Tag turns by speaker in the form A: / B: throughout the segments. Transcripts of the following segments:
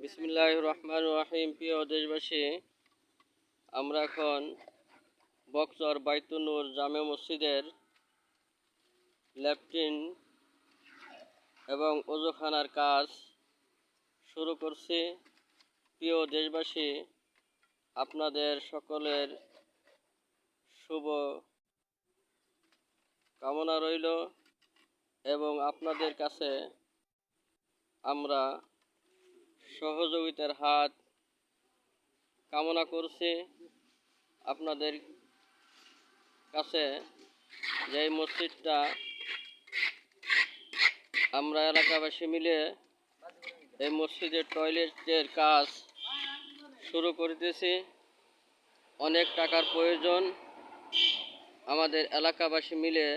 A: বিসমিল্লাহির রহমানির রহিম। প্রিয় দেশবাসী, আমরা এখন বক্সর বাইতুন নূর জামে মসজিদের ল্যাট্রিন এবং ওযুখানার কাজ শুরু করছি। প্রিয় দেশবাসী, আপনাদের সকলের শুভ কামনা রইল এবং আপনাদের কাছে আমরা সহযোগিতার হাত কামনা করছি। আপনাদের কাছে যে মসজিদটা আমরা এলাকাবাসী মিলে এই মসজিদের টয়লেটের কাজ শুরু করতেছি। অনেক টাকার প্রয়োজন। আমাদের এলাকাবাসী মিলে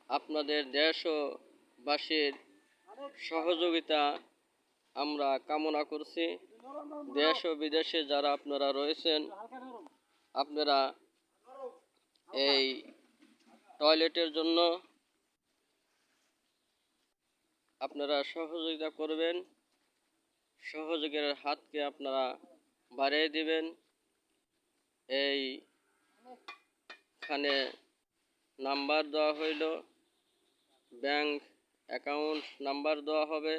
A: আপনাদের দেশবাসীর সহযোগিতা আমরা কামনা করছি। দেশ ও বিদেশে যারা আপনারা রয়েছেন, আপনারা এই টয়লেটের জন্য আপনারা সহযোগিতা করবেন। সহযোগের হাতকে আপনারা বাড়িয়ে দিবেন। এইখানে নাম্বার দেওয়া হইল, ব্যাংক অ্যাকাউন্ট নাম্বার দেওয়া হবে।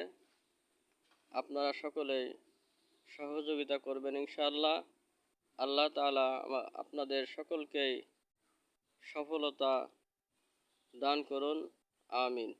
A: আপনারা সকলেই সহযোগিতা করবেন ইনশাআল্লাহ। আল্লাহ তাআলা আপনাদের সকলকেই সফলতা দান করুন। আমিন।